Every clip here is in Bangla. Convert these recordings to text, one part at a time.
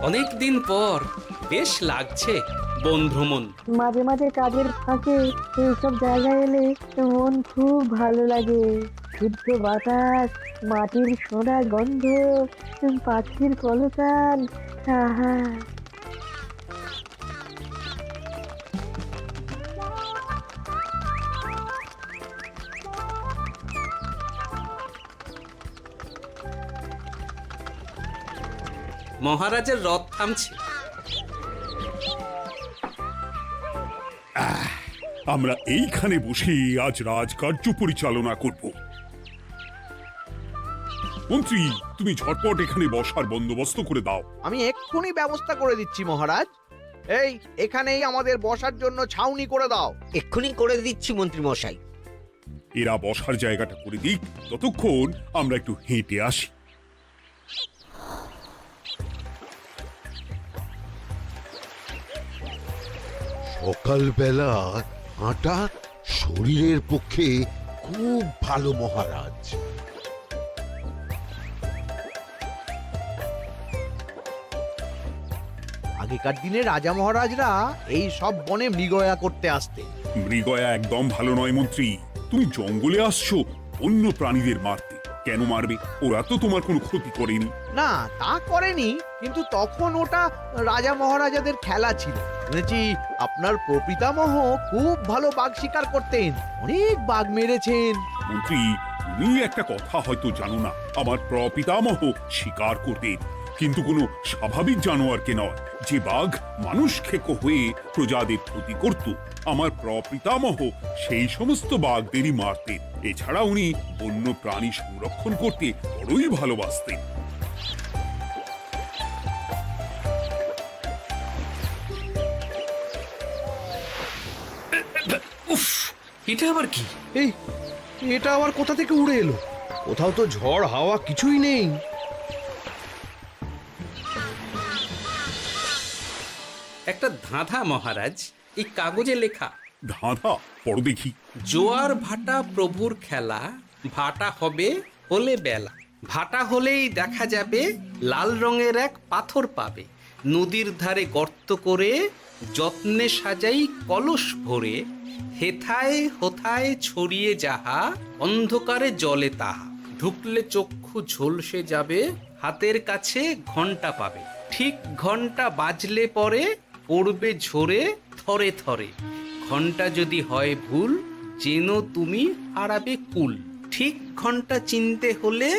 অনেক দিন পর বেশ লাগছে বন ভ্রমণ। মাঝে মাঝে কাজের ফাঁকে এইসব জায়গায় এলে মন খুব ভালো লাগে। শুদ্ধ বাতাস, মাটির সোনা গন্ধ, পাখির কলতান, আহা। মহারাজের রথ থামছে। আমরা এইখানে বসে আজ রাজকার্য পরিচালনা করব। মন্ত্রী, তুমি ঝটপট এখানে বসার বন্দোবস্ত করে দাও। আমি এক্ষুনি ব্যবস্থা করে দিচ্ছি মহারাজ। এই এখানেই আমাদের বসার জন্য ছাউনি করে দাও। এক্ষুনি করে দিচ্ছি মন্ত্রী মশাই। এরা বসার জায়গাটা করে দিক, ততক্ষণ আমরা একটু হেঁটে আসি। সকালবেলা হাঁটা শরীরের পক্ষে খুব ভালো মহারাজ। আগেকার দিনে রাজা মহারাজরা এই সব বনে মৃগয়া করতে আসতেন। মৃগয়া একদম ভালো নয় মন্ত্রী। তুমি জঙ্গলে আসছো অন্য প্রাণীদের মারতে। কেন মারবে? ওরা তো তোমার কোনো ক্ষতি করেনি। না, তা করেনি, কিন্তু তখন ওটা রাজা মহারাজাদের খেলা ছিল। শুনেছি আপনার প্রপিতামহ খুব ভালো বাঘ শিকার করতেন, অনেক বাঘ মেরেছেন। মন্ত্রী, তুমি একটা কথা হয়তো জানো না। আমার প্রপিতামহ শিকার করতেন, কিন্তু কোনো স্বাভাবিক জানোয়ারকে নয়। যে বাঘ মানুষ খেকো হয়ে প্রজাদের ক্ষতি করত, আমার প্রপিতামহ সেই সমস্ত বাঘদেরই মারতেন। এছাড়া উনি বন্য প্রাণী সংরক্ষণ করতে বড়ই ভালোবাসতেন। উফ, এটা আবার কি? এই এটা আবার কোথা থেকে উড়ে এলো? কোথাও তো ঝড় হাওয়া কিছুই নেই। একটা ধাঁধা মহারাজ, এই কাগজে লেখা। ধাঁধা? পড়ো দেখি। জোয়ার ভাটা প্রভুর খেলা, ভাটা হবে হলে বেলা। ভাটা হলেই দেখা যাবে লাল রঙের এক পাথর পাবে। নদীর ধারে গর্ত করে যত্নে সাজাই কলস ভরে। হেথায় হোথায় ছড়িয়ে যাহা, অন্ধকারে জলে তাহা। ঢুকলে চক্ষু ঝলসে যাবে, হাতের কাছে ঘন্টা পাবে। ঠিক ঘন্টা বাজলে পরে পড়বে ঝরে থরে থরে। ঘন্টা যদি হয় ভুল, যেন তুমি হারাবে কুল। ঠিক ঘন্টা চিনতে হলে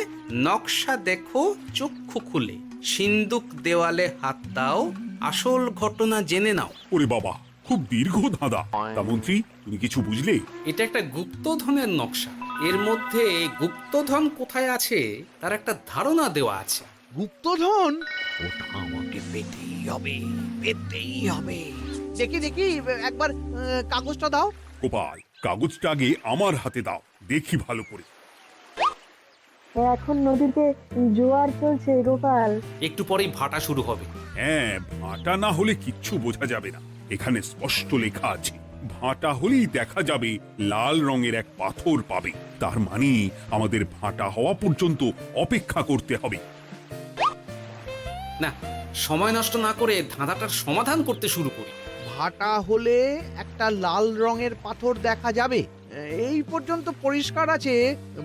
নকশা দেখো চক্ষু খুলে। সিন্দুক দেওয়ালে হাত দাও, আসল ঘটনা জেনে নাও। ওরে বাবা, খুব দীর্ঘ ধাঁধা। তা মন্ত্রী, তুমি কিছু বুঝলে? এটা একটা গুপ্তধনের নকশা। এর মধ্যে গুপ্তধন কোথায় আছে তার একটা ধারণা দেওয়া আছে। গুপ্তধন? ওটা আমাকে পেতেই হবে, পেতেই হবে। দেখি দেখি, একবার কাগজটা দাও। গোপাল, কাগজটা আগে আমার হাতে দাও, দেখি ভালো করে। এখন নদীতে জোয়ার চলছে গোপাল। একটু পরেই ভাটা শুরু হবে। হ্যাঁ, ভাটা না হলে কিচ্ছু বোঝা যাবে না। এখানে স্পষ্ট লেখা আছে, ভাটা হলেই দেখা যাবে লাল রঙের এক পাথর পাবে। তার মানে আমাদের ভাটা হওয়া পর্যন্ত অপেক্ষা করতে হবে। না, সময় নষ্ট না করে ধাঁধাটার সমাধান করতে শুরু করি। ভাটা হলে একটা লাল রঙের পাথর দেখা যাবে, এই পর্যন্ত পরিষ্কার আছে।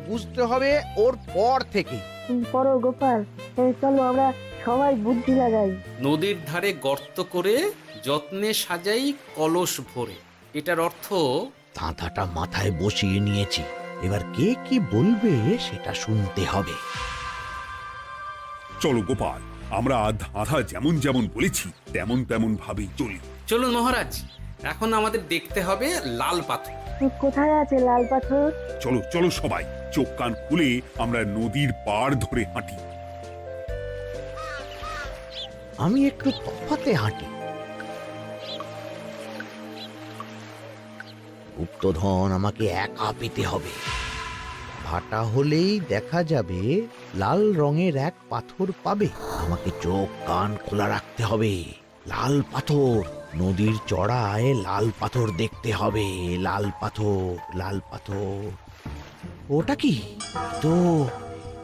বুঝতে হবে ওর পর থেকে। পড়ো গোপাল, চলো আমরা সবাই বুদ্ধি লাগাই। নদীর ধারে গর্ত করে যত্নে সাজাই কলস ভরে। এটার অর্থ, ধাঁধাটা মাথায় বসিয়ে নিয়েছি, এবার কে কি বলবে সেটা শুনতে হবে। চলো গোপাল, আমরা ধাঁধা যেমন যেমন বলেছি তেমন তেমন ভাবেই চলি। চলুন মহারাজ, এখন আমাদের দেখতে হবে লাল পাথর। কোথায় আছে লাল পাথর? চলো চলো সবাই, চোখ কান খুলে আমরা নদীর পাড় ধরে হাঁটি। আমি একটু তফাতে হাঁটি। গুপ্তধন আমাকে একা পেতে হবে। ভাটা হলেই দেখা যাবে লাল রঙের এক পাথর পাবে। আমাকে চোখ কান খোলা রাখতে হবে। লাল পাথর, নদীর চড়ায় লাল পাথর দেখতে হবে। লাল পাথর, লাল পাথর। ওটা কি? তো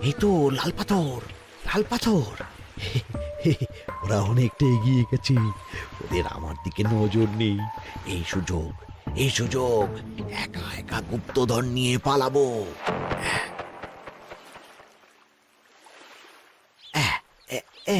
এই তো লাল পাথর, লাল পাথর। ওরা অনেকটা এগিয়ে গেছে, ওদের আমার দিকে নজর নেই। এই সুযোগ একা একা গুপ্তধন নিয়ে পালাবো। আহ, এ, এ।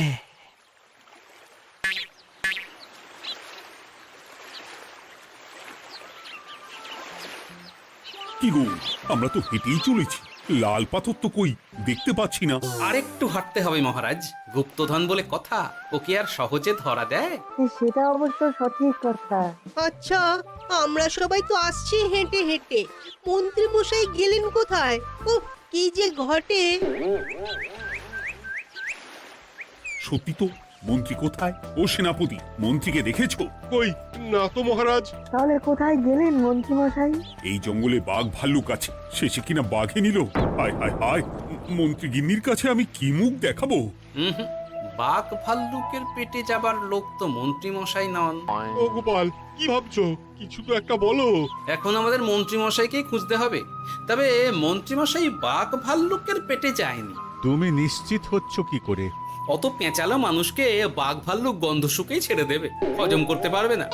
কি গো, আমরা তো হেঁটেই চলেছি, লাল পাথর তো কই দেখতে পাচ্ছি না। আরেকটু হাঁটতে হবে মহারাজ, গুপ্তধন বলে কথা, ওকে আর সহজে ধরা দেয়? সেটা অবশ্য সঠিক কথা। আচ্ছা, আমরা সবাই তো আসছি হেঁটে হেঁটে, মন্ত্রী মশাই গেলেন কোথায়? ও কি যে ঘটে! সত্যি তো, মন্ত্রী কোথায়? ও সেনাপতি, মন্ত্রীকে দেখেছো? কই না তো মহারাজ। তাহলে কোথায় গেলেন মন্ত্রী মশাই? এই জঙ্গলে বাঘ ভাল্লুক আছে, শেষে কিনা বাঘে নিল। হায় হায় হায়, মন্ত্রী গিন্নির কাছে আমি কি মুখ দেখাবো? হুম, বাঘ ভাল্লুকের পেটে যাবার লোক তো মন্ত্রী মশাই নন। ও গোপাল, কি ভাবছো? কিছু তো একটা বলো। এখন আমাদের মন্ত্রী মশাইকেই খুঁজতে হবে। তবে মন্ত্রী মশাই বাঘ ভাল্লুকের পেটে যায়নি। তুমি নিশ্চিত হচ্ছ কি করে? অত পেঁচালো মানুষকে বাঘ ভাল্লুক গন্ধ শুকেই ছেড়ে দেবে, হজম করতে পারবে না।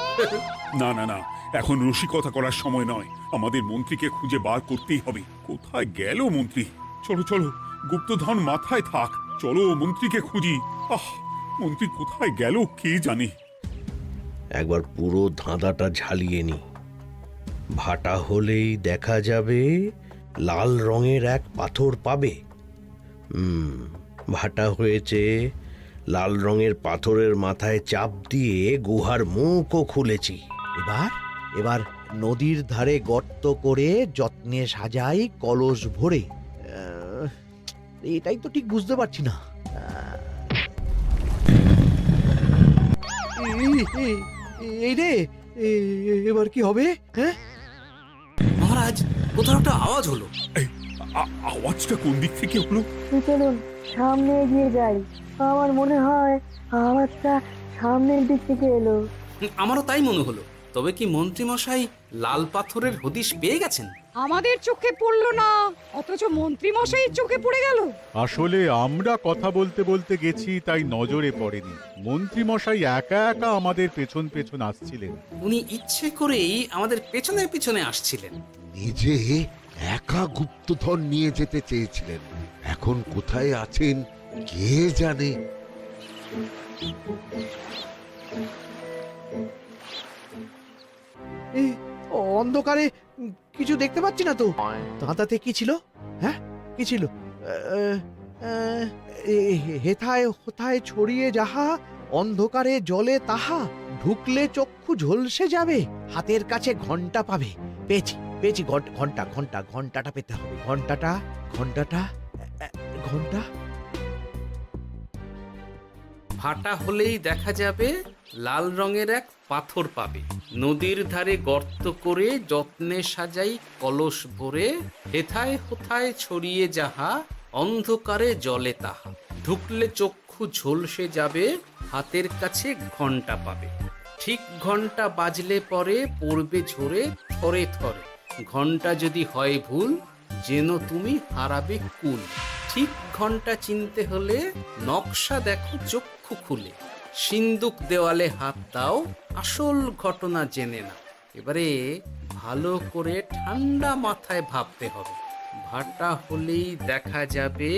না না না, এখন রসিকতা করার সময় নয়, আমাদের মন্ত্রীকে খুঁজে বার করতেই হবে। কোথায় গেল মন্ত্রী? চলো চলো, গুপ্তধন মাথায় থাক, চলো মন্ত্রীকে খুঁজি। আহ, মন্ত্রী কোথায় গেল কে জানে। একবার পুরো ধাঁধাটা ঝালিয়ে নি। ভাটা হলেই দেখা যাবে লাল রঙের এক পাথর পাবে। ভাটা হয়েছে, লাল রঙের পাথরের মাথায় চাপ দিয়ে গুহার মুখও খুলেছি। এবার নদীর ধারে গর্ত করে যত্নে সাজাই কলস ভরে। এটাই তো ঠিক বুঝতে পারছি না। এই রে, এবার কি হবে? হ্যাঁ, মহারাজ, কোথাও একটা আওয়াজ হলো। এই, আওয়াজটা কোন দিক থেকে হলো? চলুন সামনে এগিয়ে যাই। আমার মনে হয় আওয়াজটা সামনের দিক থেকে এলো। আমারও তাই মনে হলো। তবে কি মন্ত্রী মশাই লাল পাথরের হদিশ পেয়ে গেছেন? আমাদের চোখে পড়লো না, অথচ মন্ত্রী মশাইয়ের চোখে পড়ে গেল। আসলে আমরা কথা বলতে বলতে গেছি, তাই নজরে পড়েনি। মন্ত্রী মশাই একা একা আমাদের পেছন পেছন আসছিলেন। উনি ইচ্ছে করেই আমাদের পেছনে পেছনে আসছিলেন। নিজে একা গুপ্তধন নিয়ে যেতে চেয়েছিলেন, এখন কোথায় আছেন কে জানে। অন্ধকারে কিছু দেখতে পাচ্ছি না তো। ধাঁধাতে কি ছিল? হ্যাঁ, কি ছিল? হেথায় হোথায় ছড়িয়ে যাহা, অন্ধকারে জলে তাহা, ঢুকলে চক্ষু ঝলসে যাবে, হাতের কাছে ঘন্টা পাবে। পেয়েছি পেয়েছি, ঘন্টাটা পেতে হবে। ঘন্টা। ভাটা হলেই দেখা যাবে লাল রঙের এক পাথর পাবে, নদীর ধারে গর্ত করে যত্নে সাজাই কলস ভরে, হেথায় হোথায় ছড়িয়ে যাহা, অন্ধকারে জলে তাহা, ঢুকলে চক্ষু ঝলসে যাবে, হাতের কাছে ঘন্টা পাবে। ঠিক ঘন্টা বাজলে পরে পড়বে ঝরে থরে থরে, ঘন্টা যদি হয় ভুল যেন তুমি হারাবে কুল। ঠিক ঘন্টা চিনতে হলে নকশা দেখো চক্ষু খুলে, সিন্দুক দেওয়ালে হাত দাও, আসল ঘটনা জেনে না। এবারে ভালো করে ঠান্ডা মাথায় ভাবতে হবে। ভাটা হলেই দেখা যাবে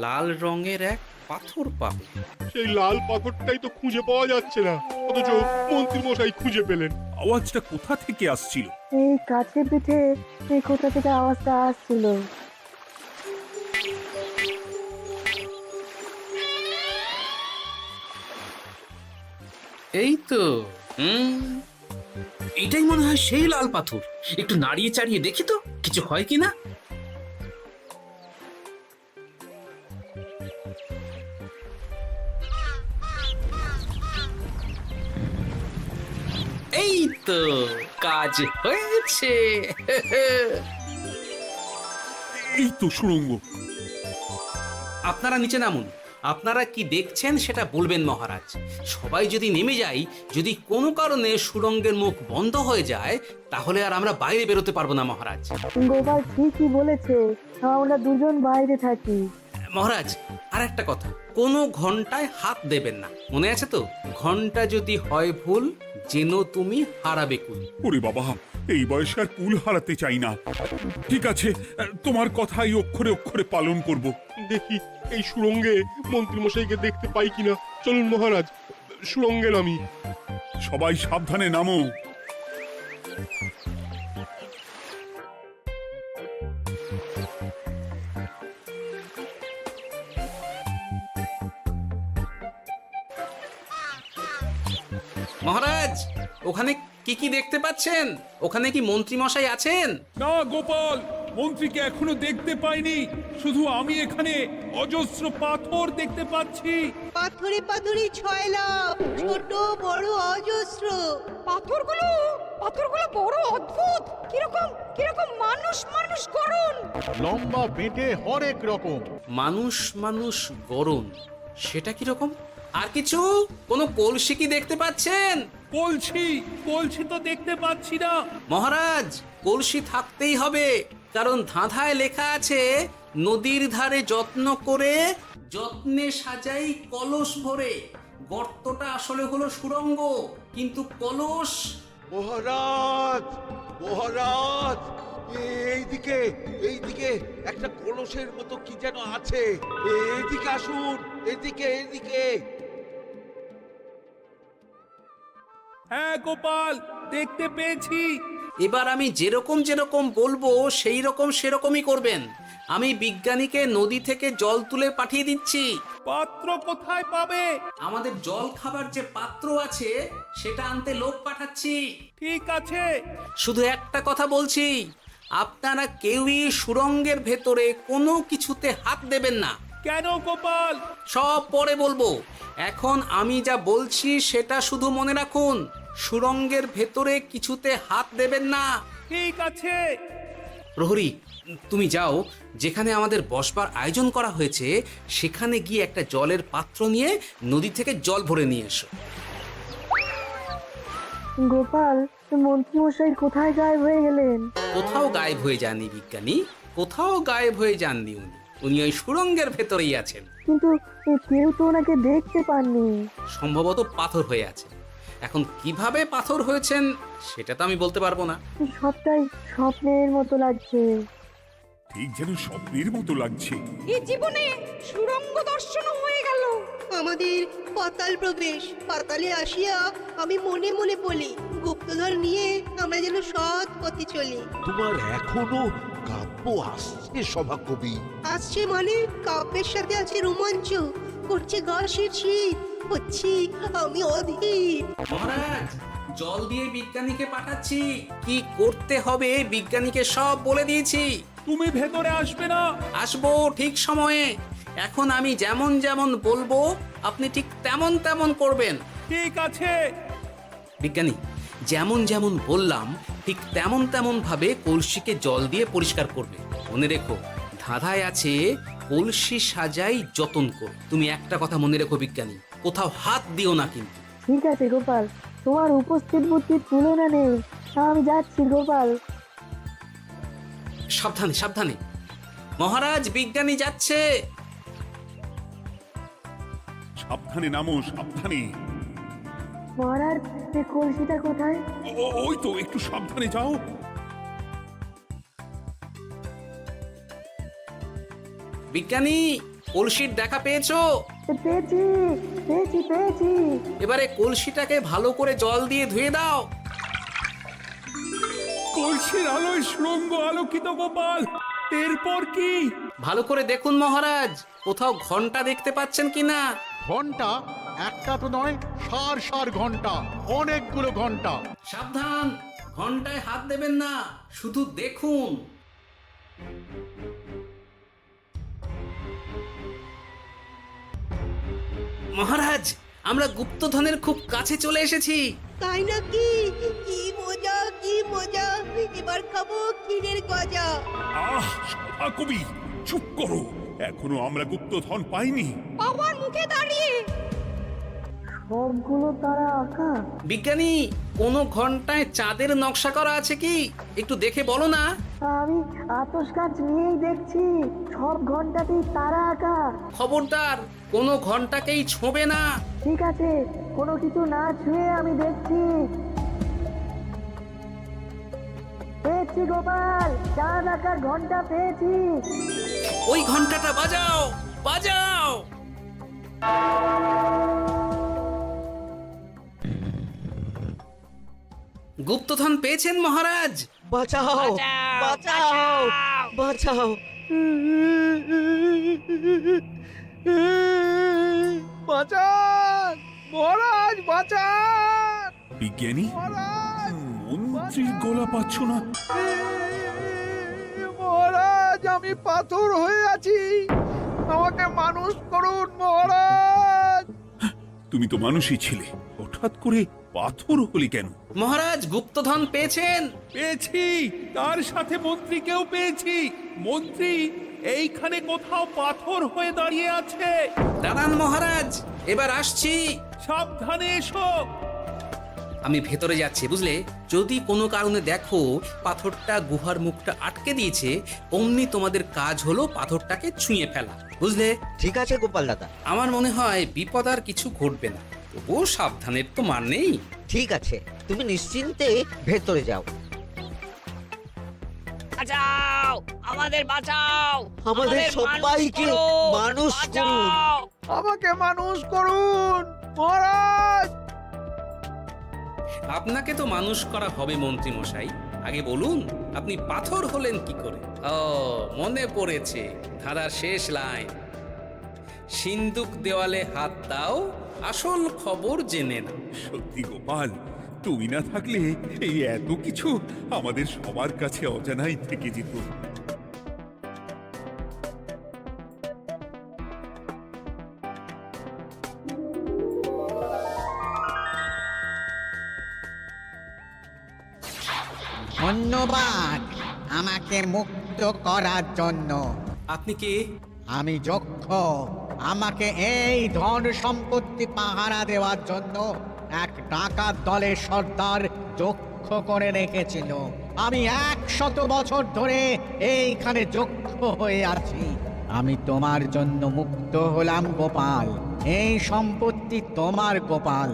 লাল রঙের এক পাথর পাবে। সেই লাল পাথরটাই তো খুঁজে পাওয়া যাচ্ছে না, অথচ মন্ত্রী মশাই খুঁজে পেলেন। আওয়াজটা কোথা থেকে আসছিল? এই কাছে পিঠে এই কোথা থেকে আওয়াজটা আসছিল। এই তো, এটাই মনে হয় সেই লাল পাথর। একটু নাড়িয়ে চাড়িয়ে দেখি তো কিছু হয় কিনা। এই তো, কাজ হয়েছে। এই তো সুড়ঙ্গ। আপনারা নিচে নামুন। আপনারা কি দেখছেন সেটা বলবেন মহারাজ। সবাই যদি নেমে যাই, যদি কোনো কারণে সুড়ঙ্গের মুখ বন্ধ হয়ে যায়, তাহলে আর আমরা বাইরে বেরোতে পারবো না মহারাজ। গোপাল ঠিকই বলেছে, আমরা দুজন বাইরে থাকি। মহারাজ আর একটা কথা, কোনো ঘন্টায় হাত দেবেন না, মনে আছে তো? ঘন্টা যদি হয় ভুল, যেন তুমি হারাবে কুল। ওরে বাবা, এই বয়সে আর কুল হারাতে চাই না। ঠিক আছে, তোমার কথাই অক্ষরে অক্ষরে পালন করব। দেখি এই সুরঙ্গে মন্ত্রীমশাইকে দেখতে পাই কিনা। চলুন মহারাজ, সুরঙ্গে নামি। সবাই সাবধানে নামো। মহারাজ, ওখানে কি কি দেখতে পাচ্ছেন? ওখানে কি মন্ত্রী মশাই আছেন? না গোপাল, মন্ত্রীকে এখনো দেখতে পাইনি। শুধু আমি এখানে অজস্র পাথর দেখতে পাচ্ছি। পাথরে পাথরে ছয়লা, ছোট বড় অজস্র। পাথরগুলো বড় অদ্ভুত, কিরকম কিরকম মানুষ মানুষ গড়ন। লম্বা বেঁটে হরেক রকম। মানুষ মানুষ গরম, সেটা কি রকম? আর কিছু? কোনো কলসি কি দেখতে পাচ্ছেন? কলসি তো দেখতে পাচ্ছি না। মহারাজ, কলসি থাকতেই হবে, কারণ ধাঁধায় লেখা আছে নদীর ধারে যত্ন করে যত্নে সাজাই কলস ভরে। গর্তটা আসলে হলো সুড়ঙ্গ, কিন্তু কলস। মহারাজ, মহারাজ, এইদিকে এইদিকে একটা কলসের মতো কি যেন আছে। এইদিকে আসুন, এদিকে এদিকে। হ্যাঁ গোপাল, দেখতে পেয়েছি। এবার আমি যেরকম যেরকম বলবো সেই রকম সেরকমই করবেন। আমি বিজ্ঞানীকে নদী থেকে জল তুলে পাঠিয়ে দিচ্ছি। পাত্র কোথায় পাবে? আমাদের জল খাবার যে পাত্র আছে সেটা আনতে লোক পাঠাচ্ছি। ঠিক আছে। শুধু একটা কথা বলছি, আপনারা কেউই সুড়ঙ্গের ভেতরে কোনো কিছুতে হাত দেবেন না। কেন গোপাল? সব পরে বলবো, এখন আমি যা বলছি সেটা শুধু মনে রাখুন। সুড়ঙ্গের ভেতরে কিছুতে হাত দেবেন না। ঠিক আছে। প্রহরী, তুমি যাও, যেখানে আমাদের বসবার আয়োজন করা হয়েছে সেখানে গিয়ে একটা জলের পাত্র নিয়ে নদী থেকে জল ভরে নিয়ে এসো। গোপাল, মন্ত্রী মশাই কোথায় গায়েব হয়ে গেলেন? কোথাও গায়েব হয়ে যাননি বিজ্ঞানী, কোথাও গায়েব হয়ে যাননি উনি ওই সুড়ঙ্গের ভেতরেই আছেন। কিন্তু কেউ তো ওনাকে দেখতে পাননি। সম্ভবত পাথর হয়ে আছে। এখন কিভাবে পাথর হয়েছেন সেটা তো আমি বলতে পারবো না। সবটাই স্বপ্নের মতো লাগছে। ঠিক যেন স্বপ্নের মতো লাগছে। এই জীবনে সুরঙ্গ দর্শন হয়ে গেল। আমাদের পাতাল প্রবেশ। পাতালে আসিয়া আমি মনে মনে বলি, গুপ্তধর নিয়ে আমরা যেন সৎ পথে চলি। তোমার এখনো কাব্য আসছে সভাকবি? আসছে মানে কাব্যের সাথে আছে রোমাঞ্চ, করছে গা শীত, হচ্ছি আমি অধীর। মহারাজ, জল দিয়ে বিজ্ঞানীকে পাঠাচ্ছি। কি করতে হবে বিজ্ঞানীকে সব বলে দিয়েছি। তুমি ভেতরে আসবে না? আসবো ঠিক সময়ে। এখন আমি যেমন যেমন বলবো আপনি ঠিক তেমন তেমন করবেন। ঠিক আছে। বিজ্ঞানী, যেমন যেমন বললাম ঠিক তেমন তেমন ভাবে কলসিকে জল দিয়ে পরিষ্কার করবে। মনে রেখো, ধাঁধায় আছে কলসি সাজাই যতন কর। তুমি একটা কথা মনে রেখো বিজ্ঞানী, কোথাও হাত দিও না কিন্তু। ঠিক আছে গোপাল, তোমার উপস্থিত বুদ্ধির তুলনা নেই। আমি যাচ্ছি গোপাল। সাবধানে সাবধানে। মহারাজ, বিজ্ঞানী যাচ্ছে। সাবধানে নামো, সাবধানে। মহারাজ, এই কলসিটা কোথায়? ওই তো, একটু সাবধানে যাও। বিজ্ঞানী, কলসির দেখা পেয়েছো? পেয়েছি পেয়েছি পেয়েছি। এবারে কলসিটাকে ভালো করে জল দিয়ে ধুয়ে দাও। কলসির আলোয় সুড়ঙ্গ আলোকিত গোপাল। এরপর কি? ভালো করে দেখুন মহারাজ, কোথাও ঘন্টা দেখতে পাচ্ছেন কিনা? ঘন্টা একটা তো নয়, সার সার ঘন্টা, অনেকগুলো ঘন্টা। সাবধান, ঘন্টায় হাত দেবেন না, শুধু দেখুন। মহারাজ, আমরা গুপ্তধনের খুব কাছে চলে এসেছি। তাই নাকি? কি মজা কি মজা, এবার খাবো ক্ষীরের গজা। আহ, সভাকবি চুপ করো। এখনো আমরা গুপ্তধন পাইনি। বাবার মুখে দাঁড়িয়ে সবগুলো তারা আঁকা। বিজ্ঞানী, কোন ঘন্টায় চাঁদের নকশা করা আছে কি? একটু দেখে বলো না। আমি আতস কাজ নিয়েই দেখছি, সব ঘন্টাতেই তারা আঁকা। খবরদার, কোনো ঘন্টাকেই ছোঁবে না। ঠিক আছে, কোনো কিছু না ছুঁয়ে আমি দেখছি। পেয়েছি গোপাল, চাঁদ আঁকার ঘন্টা পেয়েছি। ওই ঘন্টাটা বাজাও, বাজাও। গুপ্তধন পেয়েছেন মহারাজ? বাঁচাও, বাঁচাও, বাঁচাও। বাঁচান মহারাজ, বাঁচান বিজ্ঞানী, মহারাজ, মন্ত্রীর গলা পাচ্ছ না? মহারাজ, আমি পাথর হয়ে আছি, আমাকে মানুষ করুন মহারাজ। তুমি তো মানুষই ছিলে, হঠাৎ করে পাথর হলি কেন? মহারাজ, গুপ্তধন পেয়েছেন? পেয়েছি, তার সাথে মন্ত্রীকেও পেয়েছি। মন্ত্রী এইখানে কোথাও পাথর হয়ে দাঁড়িয়ে আছে। দাঁড়ান মহারাজ, এবার আসছি। সাবধানে এসো। আমি ভেতরে যাচ্ছি, বুঝলে? যদি কোনো কারণে দেখো পাথরটা গুহার মুখটা আটকে দিয়েছে, অমনি তোমাদের কাজ হলো পাথরটাকে ছুঁয়ে ফেলা, বুঝলে? ঠিক আছে গোপাল দাদা। আমার মনে হয় বিপদ আর কিছু ঘটবে না, তবুও সাবধানের তো মান নেই। ঠিক আছে, তুমি নিশ্চিন্তে ভেতরে যাও। বাঁচাও, আমাদের বাঁচাও, আমাদের সবাইকে মানুষ করুন। আমাকে মানুষ করুন মহারাজ। আপনাকে তো মানুষ করা হবে মন্ত্রী মশাই। আগে বলুন, আপনি পাথর হলেন কি করে? ও, মনে পড়েছে, ধারার শেষ লাইন, সিন্দুক দেওয়ালে হাত দাও, আসল খবর জেনে না। সত্যি গোপাল, তুমি না থাকলে এই এত কিছু আমাদের সবার কাছে অজানাই থেকে যেত। ধন্যবাদ আমাকে মুক্ত করার জন্য। আপনি কে? আমি যক্ষ। আমাকে এই ধন সম্পত্তি পাহারা দেওয়ার জন্য এক ডাকাত দলের সর্দার যক্ষ করে রেখেছিল। আমি 100 বছর ধরে এইখানে যক্ষ হয়ে আছি। আমি তোমার জন্য মুক্ত হলাম গোপাল। এই সম্পত্তি তোমার গোপাল।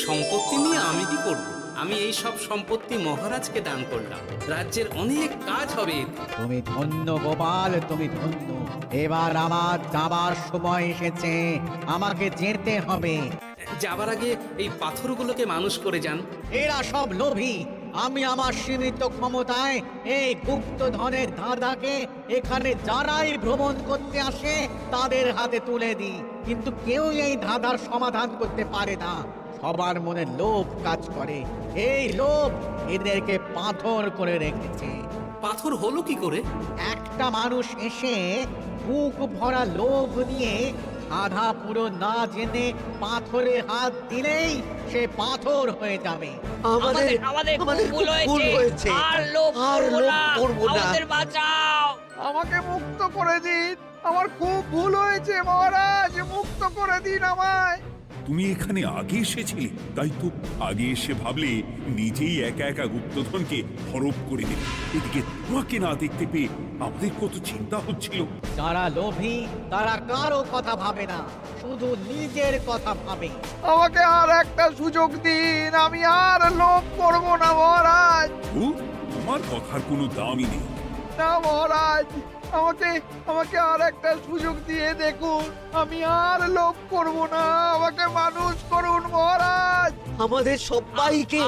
সম্পত্তি নিয়ে আমি কি করব? আমি এই সব সম্পত্তি মহারাজকে দান করলাম, রাজ্যের অনেক কাজ হবে। তুমি ধন্য গোপাল, তুমি ধন্য। এবার আমার যাবার সময় এসেছে, আমাকে যেতে হবে। যাবার আগে এই পাথরগুলোকে মানুষ করে যান। এরা সব লোভী। আমি আমার সীমিত ক্ষমতায় এই গুপ্তধনের ধাঁধাকে এখানে যারাই ভ্রমণ করতে আসে তাদের হাতে তুলে দিই, কিন্তু কেউ এই ধাঁধার সমাধান করতে পারে না। সবার মনে লোভ কাজ করে, এই লোভ এদেরকে পাথর করে রেখেছে। পাথর হলো কি করে? একটা মানুষ এসে বুক ভরা লোভ নিয়ে আধা পুরো না জেনে পাথরে হাত দিলেই সে পাথর হয়ে যাবে। আমাদের ভুল হয়েছে, আর লোভ করবো না, আমাদের বাঁচাও। আমাকে মুক্ত করে দিন, আমার খুব ভুল হয়েছে মহারাজ, মুক্ত করে দিন আমায়। তুমি এখানে আগে এসেছিলে, তাই তো আগে এসে ভাবলে নিজেই একা একা গুপ্তধনকে হরপ করে দেবে। এদিকে তোমাকে না দেখতে পেয়ে আমাদের কত চিন্তা হচ্ছিল। যারা লোভী তারা কারো কথা ভাবে না, শুধু নিজের কথা ভাবে। আমাকে আর একটা সুযোগ দিন, আমি আর লোভ করব না মহারাজ। ও, তোমার কথার কোনো দামই নেই। না মহারাজ, আমাকে আর একটা সুযোগ দিয়ে দেখুন, আমি আর লোভ করব না, আমাকে মানুষ করুন মহারাজ। আমাদের সবাইকে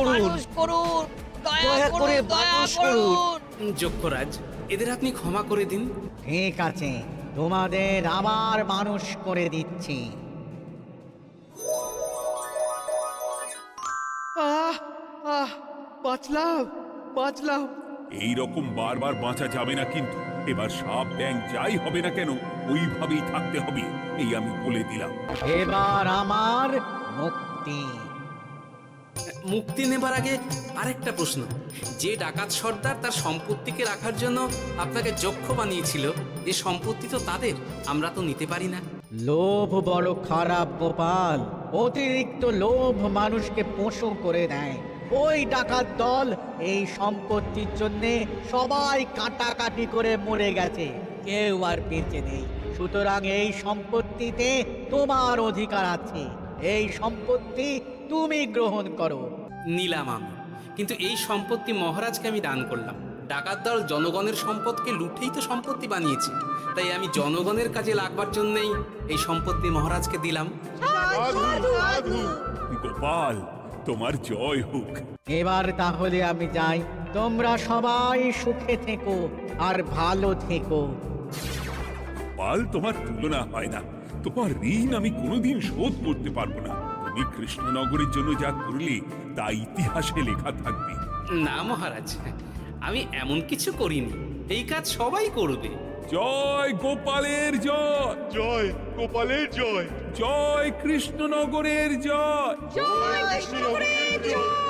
মানুষ করুন, দয়া করে মানুষ করুন। যক্ষরাজ, এদের আপনি ক্ষমা করে দিন। ঠিক আছে, তোমাদের আবার মানুষ করে দিচ্ছি। বাঁচলাম। এই রকম বারবার বাঁচা যাবে না, কিন্তু এবার সাপ ব্যাং যাই হবে না কেন ওইভাবেই থাকতে হবে, এই আমি বলে দিলাম। এবার আমার মুক্তি। মুক্তি নেবার আগে আরেকটা প্রশ্ন, যে ডাকাত সর্দার তার সম্পত্তিকে রাখার জন্য আপনাকে যক্ষ বানিয়েছিল, এই সম্পত্তি তো তাদের, আমরা তো নিতে পারি না। লোভ বড় খারাপ গোপাল। অতিরিক্ত লোভ মানুষকে পশু করে দেয়। ওই ডাকাত দল এই সম্পত্তির জন্যে সবাই কাটাকাটি করে মরে গেছে, কেউ আর বেঁচে নেই। সুতরাং এই সম্পত্তিতে তোমার অধিকার আছে, এই সম্পত্তি তুমি গ্রহণ করো। নিলাম আমি, কিন্তু এই সম্পত্তি মহারাজকে আমি দান করলাম। ডাকাত দল জনগণের সম্পদকে লুঠেই তো সম্পত্তি বানিয়েছে, তাই আমি জনগণের কাজে লাগবার জন্যই এই সম্পত্তি মহারাজকে দিলাম। সাধু সাধু গোপাল, তোমার জয় হোক। এবার তাহলে আমি যাই, তোমরা সবাই সুখে থেকো আর ভালো থেকো। গোপাল, তোমার তুলনা হয় না। তোমার ঋণ আমি কোনোদিন শোধ করতে পারবো না। তুমি কৃষ্ণনগরের জন্য যা করলে তা ইতিহাসে লেখা থাকবে। না মহারাজ, আমি এমন কিছু করিনি, এই কাজ সবাই করবে। জয় গোপালের জয়, জয় গোপালের জয়, জয় কৃষ্ণনগরের জয়। জয় কৃষ্ণনগরের জয়।